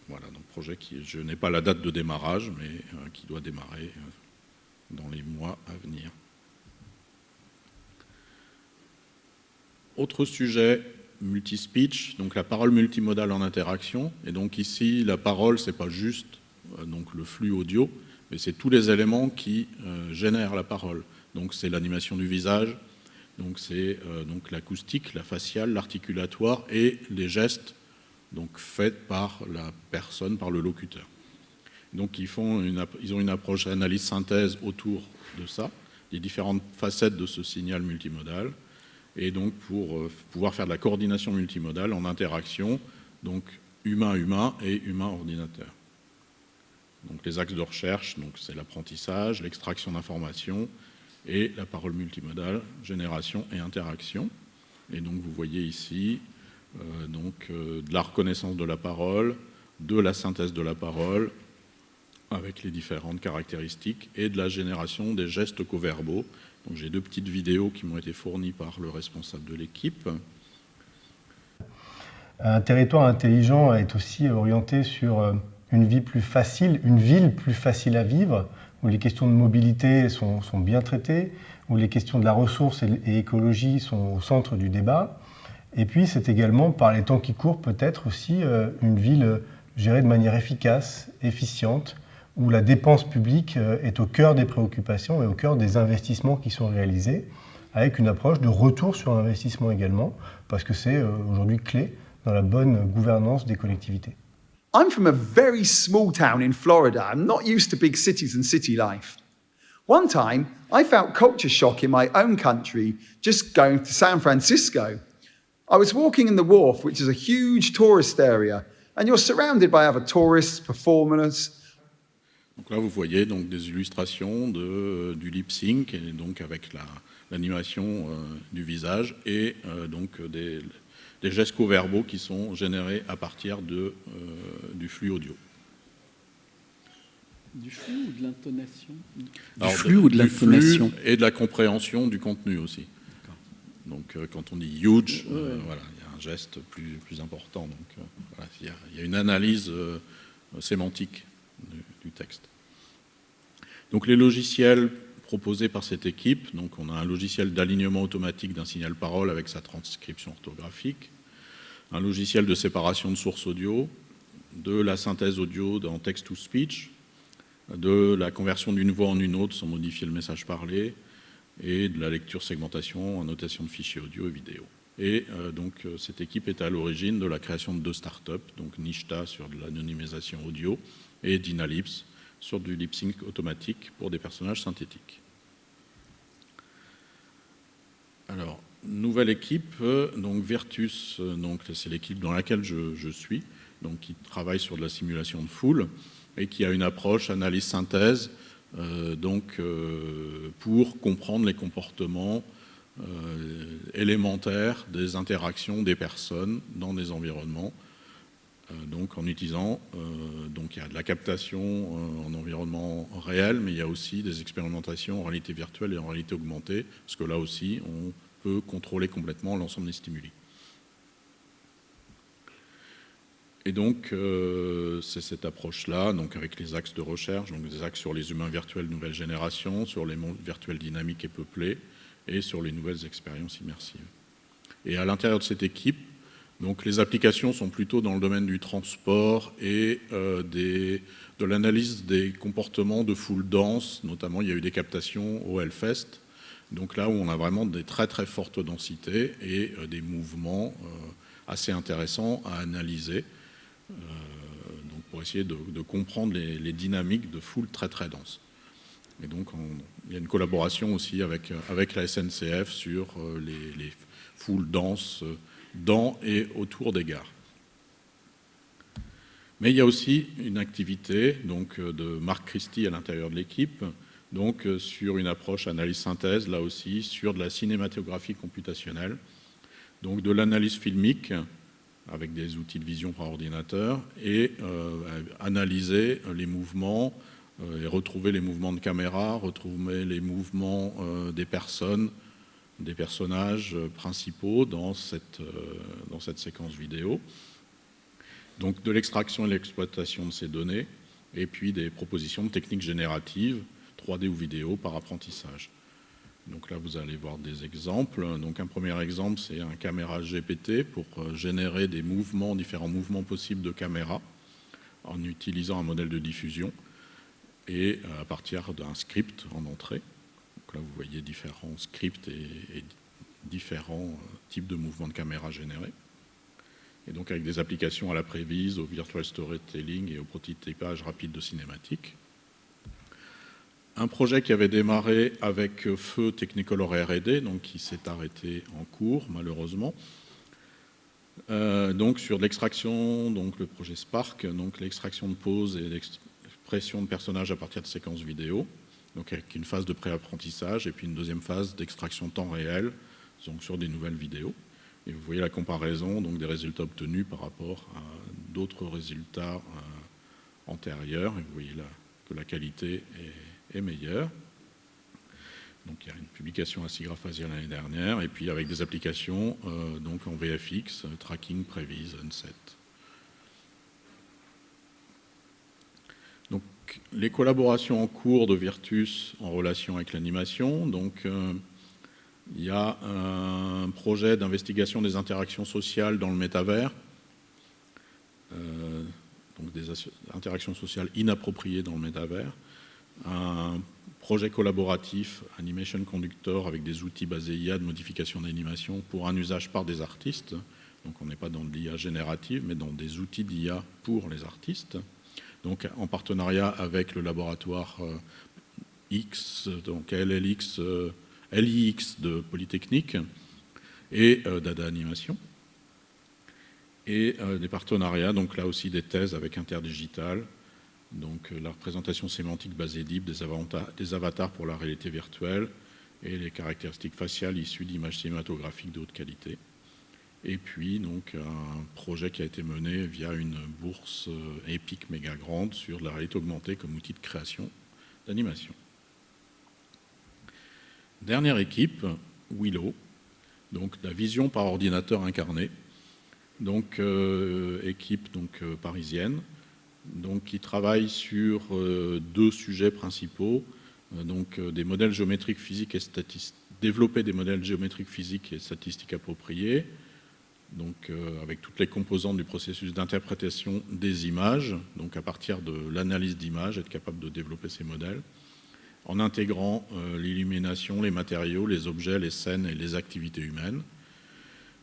S3: Voilà, donc projet qui, je n'ai pas la date de démarrage, mais qui doit démarrer dans les mois à venir. Autre sujet, multi-speech, donc la parole multimodale en interaction. Et donc ici, la parole, c'est pas juste donc le flux audio, mais c'est tous les éléments qui génèrent la parole. Donc c'est l'animation du visage, donc c'est donc l'acoustique, la faciale, l'articulatoire et les gestes donc faits par la personne, par le locuteur. Donc ils ont une approche analyse-synthèse autour de ça, les différentes facettes de ce signal multimodal, et donc pour pouvoir faire de la coordination multimodale en interaction, donc humain-humain et humain-ordinateur. Donc les axes de recherche, donc c'est l'apprentissage, l'extraction d'informations et la parole multimodale, génération et interaction. Et donc vous voyez ici de la reconnaissance de la parole, de la synthèse de la parole, avec les différentes caractéristiques, et de la génération des gestes coverbaux. Donc j'ai deux petites vidéos qui m'ont été fournies par le responsable de l'équipe.
S4: Un territoire intelligent est aussi orienté sur une vie plus facile, une ville plus facile à vivre, où les questions de mobilité sont bien traitées, où les questions de la ressource et écologie sont au centre du débat. Et puis c'est également, par les temps qui courent, peut-être aussi une ville gérée de manière efficace, efficiente, où la dépense publique est au cœur des préoccupations et au cœur des investissements qui sont réalisés, avec une approche de retour sur investissement également, parce que c'est aujourd'hui clé dans la bonne gouvernance des collectivités.
S5: I'm from a very small town in Florida. I'm not used to big cities and city life. One time, I felt culture shock in my own country just going to San Francisco. I was walking in the Wharf, which is a huge tourist area, and you're surrounded by other tourists, performers.
S3: Donc là, vous voyez donc des illustrations du lip sync, et donc avec l'animation du visage et donc des gestes co-verbaux qui sont générés à partir du flux audio.
S2: Du flux ou de l'intonation?
S3: Du flux ou de l'intonation? Et de la compréhension du contenu aussi. Donc quand on dit huge, voilà, il y a un geste plus important. Donc voilà, il y a une analyse sémantique du texte. Donc les logiciels proposés par cette équipe, donc on a un logiciel d'alignement automatique d'un signal parole avec sa transcription orthographique, un logiciel de séparation de sources audio, de la synthèse audio en text-to-speech, de la conversion d'une voix en une autre sans modifier le message parlé, et de la lecture segmentation, annotation de fichiers audio et vidéo. Et donc cette équipe est à l'origine de la création de deux startups, donc Nishta sur de l'anonymisation audio et Dynalips sur du lip sync automatique pour des personnages synthétiques. Alors, nouvelle équipe, donc Virtus, donc c'est l'équipe dans laquelle je suis, donc qui travaille sur de la simulation de foule et qui a une approche analyse-synthèse pour comprendre les comportements élémentaires des interactions des personnes dans des environnements. Donc en utilisant, donc il y a de la captation en environnement réel, mais il y a aussi des expérimentations en réalité virtuelle et en réalité augmentée, parce que là aussi, on peut contrôler complètement l'ensemble des stimuli. Et donc, c'est cette approche-là, donc avec les axes de recherche, donc des axes sur les humains virtuels nouvelle génération, sur les mondes virtuels dynamiques et peuplés, et sur les nouvelles expériences immersives. Et à l'intérieur de cette équipe, donc les applications sont plutôt dans le domaine du transport et de l'analyse des comportements de foule dense. Notamment, il y a eu des captations au Hellfest, donc là où on a vraiment des très très fortes densités et des mouvements assez intéressants à analyser, donc pour essayer de comprendre les dynamiques de foules très très denses. Et donc il y a une collaboration aussi avec la SNCF sur les foules denses dans et autour des gares. Mais il y a aussi une activité donc, de Marc Christie à l'intérieur de l'équipe, donc sur une approche analyse-synthèse, là aussi, sur de la cinématographie computationnelle, donc de l'analyse filmique avec des outils de vision par ordinateur et analyser les mouvements et retrouver les mouvements de caméra, retrouver les mouvements des personnes, des personnages principaux dans cette séquence vidéo. Donc de l'extraction et l'exploitation de ces données, et puis des propositions de techniques génératives, 3D ou vidéo, par apprentissage. Donc là, vous allez voir des exemples. Donc un premier exemple, c'est un caméra GPT pour générer des mouvements, différents mouvements possibles de caméra, en utilisant un modèle de diffusion, et à partir d'un script en entrée. Donc là, vous voyez différents scripts et différents types de mouvements de caméra générés. Et donc avec des applications à la prévise, au virtual storytelling et au prototypage rapide de cinématiques. Un projet qui avait démarré avec Feu Technicolor R&D, donc qui s'est arrêté en cours malheureusement. Donc sur l'extraction, donc le projet Spark, donc l'extraction de poses et l'expression de personnages à partir de séquences vidéo, donc avec une phase de pré-apprentissage et puis une deuxième phase d'extraction temps réel, donc sur des nouvelles vidéos. Et vous voyez la comparaison donc, des résultats obtenus par rapport à d'autres résultats antérieurs. Et vous voyez là que la qualité est meilleure. Donc il y a une publication à SIGGRAPH-ASIA l'année dernière, et puis avec des applications donc en VFX, tracking, prévise, unset. Donc les collaborations en cours de Virtus en relation avec l'animation. Donc il y a un projet d'investigation des interactions sociales dans le métavers, donc des interactions sociales inappropriées dans le métavers, un projet collaboratif Animation Conductor avec des outils basés IA de modification d'animation pour un usage par des artistes, donc on n'est pas dans de l'IA générative, mais dans des outils d'IA pour les artistes, donc en partenariat avec le laboratoire X, donc LLX, LIX de Polytechnique et Dada Animation. Et des partenariats, donc là aussi des thèses avec Interdigital, donc la représentation sémantique basée DIP des avatars pour la réalité virtuelle et les caractéristiques faciales issues d'images cinématographiques de haute qualité. Et puis donc un projet qui a été mené via une bourse EPIC méga grande sur la réalité augmentée comme outil de création d'animation. Dernière équipe, Willow, donc la vision par ordinateur incarné, donc équipe donc, parisienne, donc, qui travaille sur deux sujets principaux, donc des modèles géométriques physiques et statistiques, développer des modèles géométriques physiques et statistiques appropriés, donc avec toutes les composantes du processus d'interprétation des images, donc à partir de l'analyse d'images, être capable de développer ces modèles, en intégrant l'illumination, les matériaux, les objets, les scènes et les activités humaines.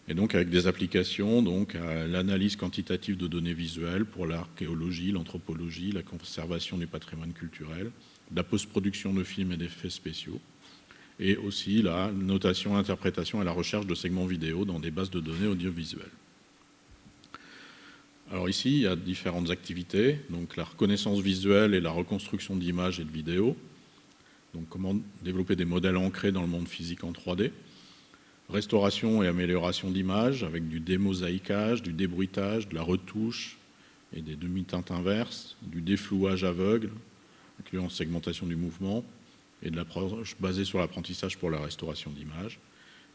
S3: Et donc avec des applications donc, à l'analyse quantitative de données visuelles pour l'archéologie, l'anthropologie, la conservation du patrimoine culturel, la post-production de films et d'effets spéciaux, et aussi la notation, l'interprétation et la recherche de segments vidéo dans des bases de données audiovisuelles. Alors ici, il y a différentes activités, donc la reconnaissance visuelle et la reconstruction d'images et de vidéos, donc comment développer des modèles ancrés dans le monde physique en 3D, restauration et amélioration d'images avec du démosaïquage, du débruitage, de la retouche et des demi-teintes inverses, du déflouage aveugle, incluant segmentation du mouvement, et de l'approche basée sur l'apprentissage pour la restauration d'images,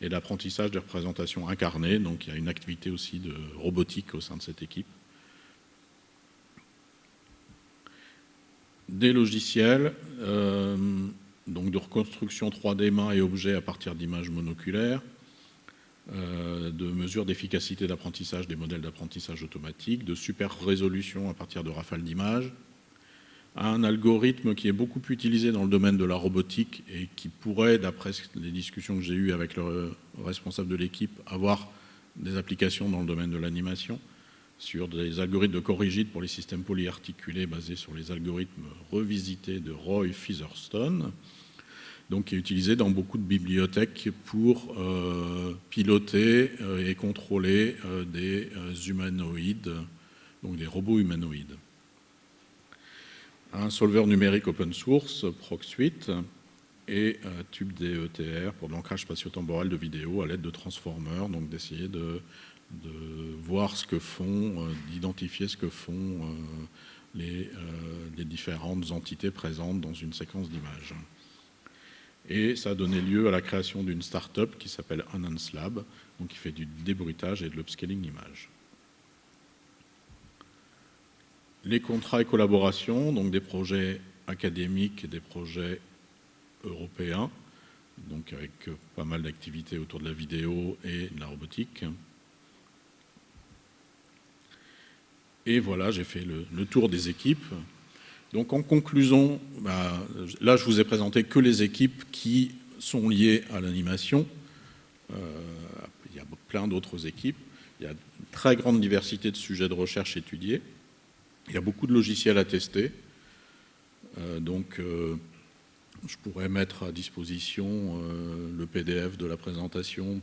S3: et l'apprentissage des représentations incarnées, donc il y a une activité aussi de robotique au sein de cette équipe. Des logiciels donc de reconstruction 3D main et objets à partir d'images monoculaires, de mesures d'efficacité d'apprentissage des modèles d'apprentissage automatique, de super résolution à partir de rafales d'images, un algorithme qui est beaucoup utilisé dans le domaine de la robotique et qui pourrait, d'après les discussions que j'ai eues avec le responsable de l'équipe, avoir des applications dans le domaine de l'animation, sur des algorithmes de corrigide pour les systèmes polyarticulés basés sur les algorithmes revisités de Roy Featherstone, donc qui est utilisé dans beaucoup de bibliothèques pour piloter et contrôler des humanoïdes, donc des robots humanoïdes. Un solveur numérique open source, ProcSuite, et TubeDETR pour l'ancrage spatio-temporel de vidéos à l'aide de transformers, donc d'essayer de voir ce que font, d'identifier ce que font les différentes entités présentes dans une séquence d'images. Et ça a donné lieu à la création d'une start-up qui s'appelle Enhance Lab, donc qui fait du débruitage et de l'upscaling d'images. Les contrats et collaborations, donc des projets académiques et des projets européens, donc avec pas mal d'activités autour de la vidéo et de la robotique. Et voilà, j'ai fait le tour des équipes. Donc en conclusion, là je vous ai présenté que les équipes qui sont liées à l'animation. Il y a plein d'autres équipes. Il y a une très grande diversité de sujets de recherche étudiés. Il y a beaucoup de logiciels à tester. Je pourrais mettre à disposition le PDF de la présentation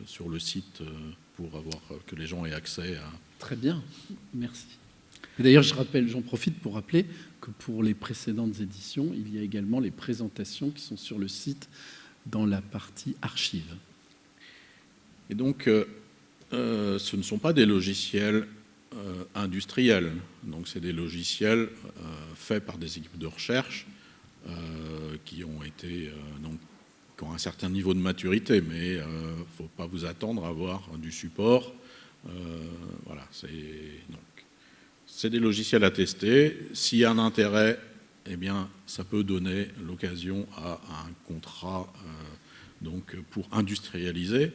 S3: sur le site pour que les gens aient accès à...
S2: Très bien, merci. Et d'ailleurs, j'en profite pour rappeler que pour les précédentes éditions, il y a également les présentations qui sont sur le site dans la partie archives.
S3: Et donc, ce ne sont pas des logiciels industriels. Donc, c'est des logiciels faits par des équipes de recherche qui ont un certain niveau de maturité, mais il ne faut pas vous attendre à avoir du support. Voilà, c'est des logiciels à tester. S'il y a un intérêt, eh bien, ça peut donner l'occasion à un contrat pour industrialiser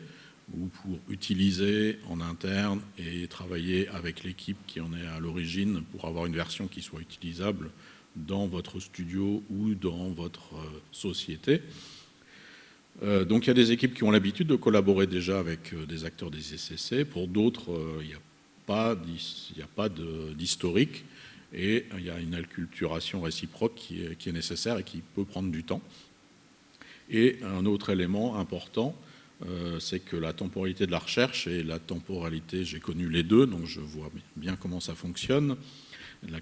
S3: ou pour utiliser en interne et travailler avec l'équipe qui en est à l'origine pour avoir une version qui soit utilisable dans votre studio ou dans votre société. Donc il y a des équipes qui ont l'habitude de collaborer déjà avec des acteurs des ICC. Pour d'autres, il n'y a pas d'historique et il y a une acculturation réciproque qui est nécessaire et qui peut prendre du temps. Et un autre élément important, c'est que la temporalité de la recherche et la temporalité, j'ai connu les deux, donc je vois bien comment ça fonctionne. La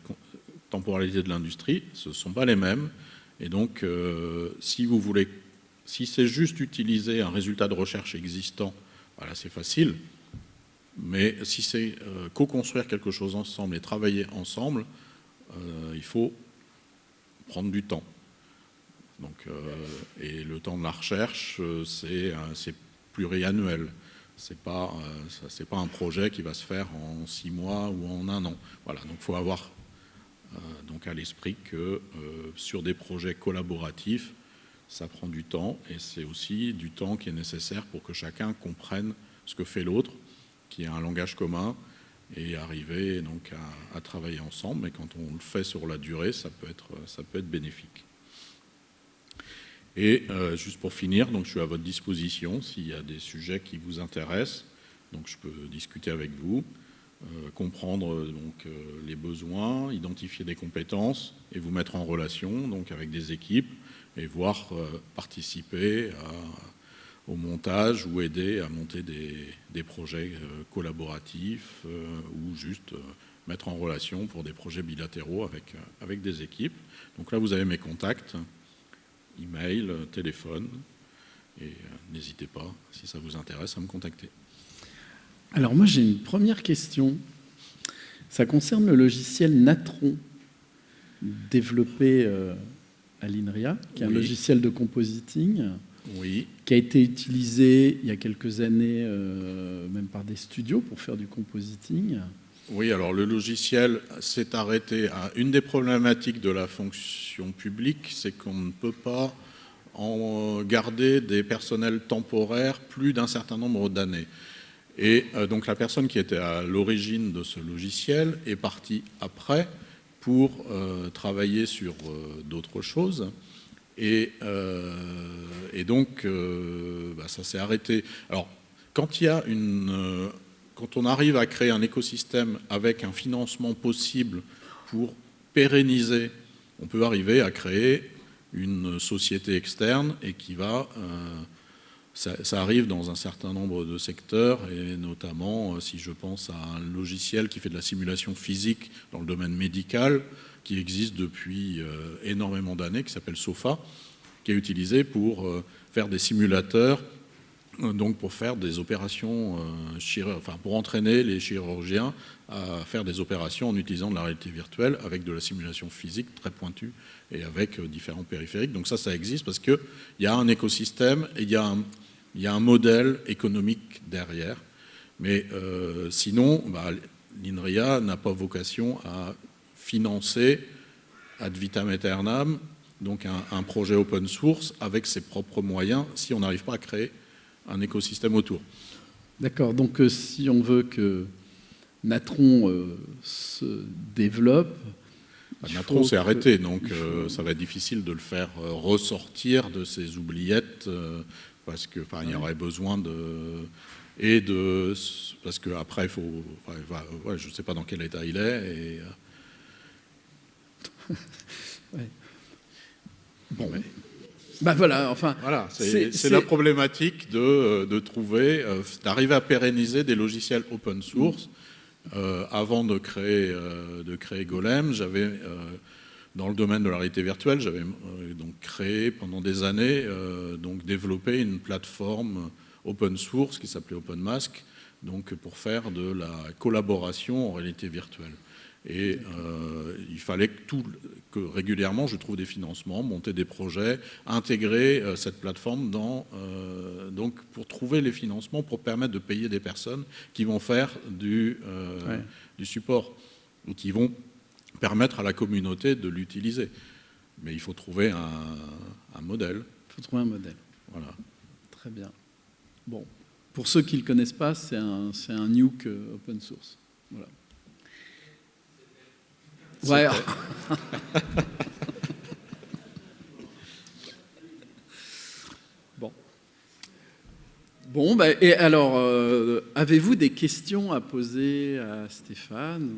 S3: temporalité de l'industrie, ce ne sont pas les mêmes. Et donc, si c'est juste utiliser un résultat de recherche existant, voilà, c'est facile. Mais si c'est co-construire quelque chose ensemble et travailler ensemble, il faut prendre du temps. Donc, et le temps de la recherche, c'est pluriannuel. C'est pas un projet qui va se faire en 6 mois ou en 1 an. Voilà, donc il faut avoir à l'esprit que sur des projets collaboratifs, ça prend du temps et c'est aussi du temps qui est nécessaire pour que chacun comprenne ce que fait l'autre, qu'il y ait un langage commun et arriver donc à travailler ensemble. Mais quand on le fait sur la durée, ça peut être bénéfique. Et juste pour finir, donc je suis à votre disposition s'il y a des sujets qui vous intéressent. Donc je peux discuter avec vous, comprendre les besoins, identifier des compétences et vous mettre en relation donc avec des équipes et voir participer au montage ou aider à monter des projets collaboratifs ou juste mettre en relation pour des projets bilatéraux avec des équipes. Donc là, vous avez mes contacts, email, téléphone, et n'hésitez pas, si ça vous intéresse, à me contacter.
S2: Alors moi, j'ai une première question. Ça concerne le logiciel Natron, développé à l'INRIA, qui est un logiciel de compositing, qui a été utilisé il y a quelques années, même par des studios, pour faire du compositing.
S3: Oui, alors le logiciel s'est arrêté à une des problématiques de la fonction publique, c'est qu'on ne peut pas en garder des personnels temporaires plus d'un certain nombre d'années. Et donc la personne qui était à l'origine de ce logiciel est partie après pour travailler sur d'autres choses. Et donc ça s'est arrêté. Alors, quand on arrive à créer un écosystème avec un financement possible pour pérenniser, on peut arriver à créer une société externe et qui va... Ça arrive dans un certain nombre de secteurs, et notamment si je pense à un logiciel qui fait de la simulation physique dans le domaine médical, qui existe depuis énormément d'années, qui s'appelle SOFA, qui est utilisé pour faire des simulateurs, donc pour faire des opérations, pour entraîner les chirurgiens à faire des opérations en utilisant de la réalité virtuelle avec de la simulation physique très pointue et avec différents périphériques. Donc ça existe parce qu'il y a un écosystème et il y a un modèle économique derrière. Mais sinon, l'INRIA n'a pas vocation à financer ad vitam aeternam donc un projet open source avec ses propres moyens si on n'arrive pas à créer un écosystème autour.
S2: D'accord, donc si on veut que Natron se développe...
S3: Natron s'est arrêté, donc ça va être difficile de le faire ressortir de ses oubliettes, parce qu'il y aurait besoin parce qu'après, il faut... je ne sais pas dans quel état il est.
S2: Ouais. Bon, mais... voilà, enfin...
S3: Voilà, c'est la problématique de trouver, d'arriver à pérenniser des logiciels open source. Avant de créer Golem, j'avais, dans le domaine de la réalité virtuelle, j'avais donc créé pendant des années, développé une plateforme open source qui s'appelait OpenMask, donc pour faire de la collaboration en réalité virtuelle. Et il fallait que régulièrement je trouve des financements, monter des projets, intégrer cette plateforme donc pour trouver les financements pour permettre de payer des personnes qui vont faire du support ou qui vont permettre à la communauté de l'utiliser. Mais il faut trouver un modèle.
S2: Il faut trouver un modèle.
S3: Voilà.
S2: Très bien. Bon, pour ceux qui ne le connaissent pas, c'est un nuke open source. Voilà. Ouais. Bon, et alors, avez-vous des questions à poser à Stéphane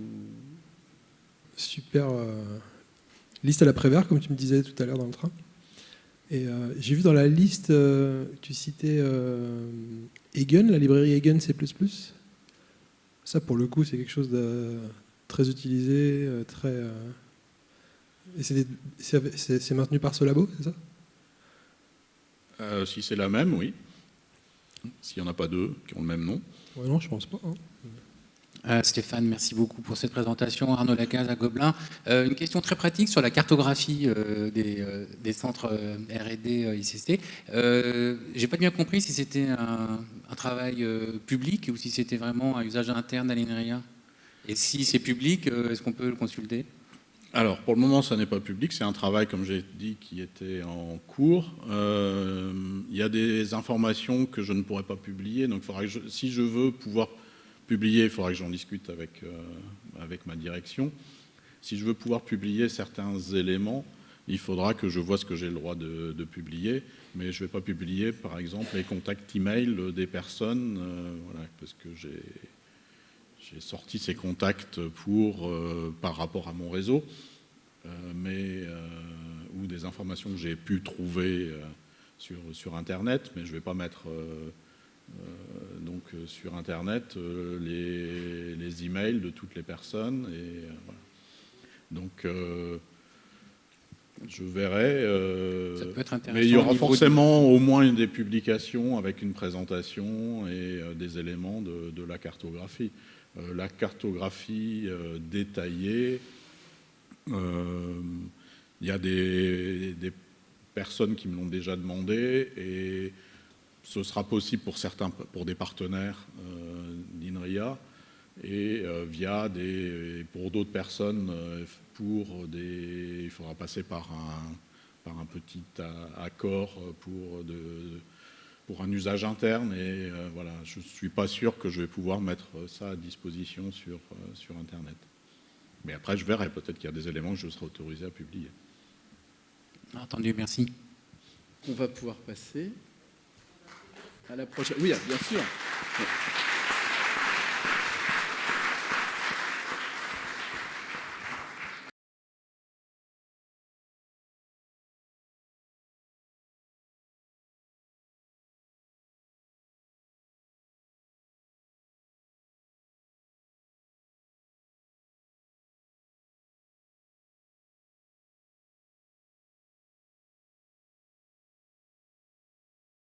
S6: Super liste à la Prévert, comme tu me disais tout à l'heure dans le train. Et j'ai vu dans la liste, tu citais Eigen, la librairie Eigen C++. Ça, pour le coup, c'est quelque chose de très utilisé, très... Et c'est maintenu par ce labo, c'est ça?
S3: Si c'est la même, oui. S'il n'y en a pas deux qui ont le même nom.
S6: Ouais, non, je pense pas.
S7: Stéphane, merci beaucoup pour cette présentation. Arnaud Lacaze à Gobelin. Une question très pratique sur la cartographie des centres R&D ICC. J'ai pas bien compris si c'était un travail public ou si c'était vraiment un usage interne à l'INRIA. Et si c'est public, est-ce qu'on peut le consulter?
S3: Alors, pour le moment, ça n'est pas public. C'est un travail, comme j'ai dit, qui était en cours. Il y a des informations que je ne pourrais pas publier. Donc, si je veux pouvoir publier, il faudra que j'en discute avec ma direction. Si je veux pouvoir publier certains éléments, il faudra que je vois ce que j'ai le droit de publier. Mais je ne vais pas publier, par exemple, les contacts email des personnes, parce que j'ai sorti ces contacts par rapport à mon réseau, ou des informations que j'ai pu trouver sur Internet, mais je ne vais pas mettre sur Internet les emails de toutes les personnes. Et, voilà. Donc, je verrai.
S7: Ça peut être intéressant.
S3: Mais il y aura forcément au moins des publications avec une présentation et des éléments de la cartographie. La cartographie détaillée, il y a des personnes qui me l'ont déjà demandé et ce sera possible pour des partenaires d'INRIA et pour d'autres personnes, il faudra passer par un petit accord pour un usage interne et voilà, je ne suis pas sûr que je vais pouvoir mettre ça à disposition sur Internet. Mais après, je verrai, peut-être qu'il y a des éléments que je serai autorisé à publier.
S7: Entendu, merci.
S2: On va pouvoir passer à la prochaine. Oui, bien sûr. Ouais.